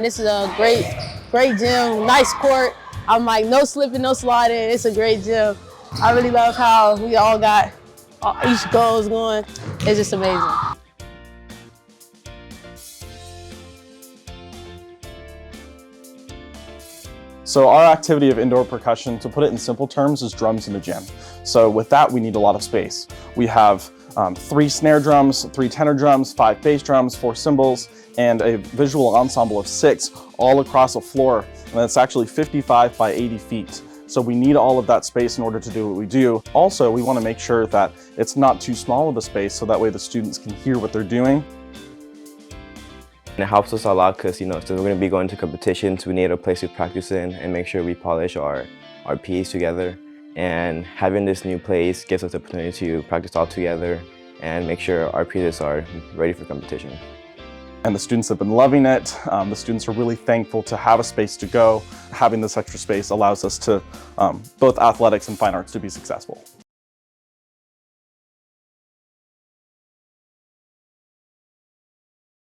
and this is a great gym, nice court. I'm like, no slipping, no sliding. It's a great gym. I really love how we all got each goals going. It's just amazing. So our activity of indoor percussion, to put it in simple terms, is drums in the gym. So with that, we need a lot of space. We have 3 snare drums, 3 tenor drums, 5 bass drums, 4 cymbals, and a visual ensemble of 6 all across a floor. And that's actually 55 by 80 feet. So we need all of that space in order to do what we do. Also, we want to make sure that it's not too small of a space so that way the students can hear what they're doing. And it helps us a lot because, since we're going to be going to competitions, we need a place to practice in and make sure we polish our PAs together. And having this new place gives us the opportunity to practice all together and make sure our pieces are ready for competition. And the students have been loving it. The students are really thankful to have a space to go. Having this extra space allows us to, both athletics and fine arts, to be successful.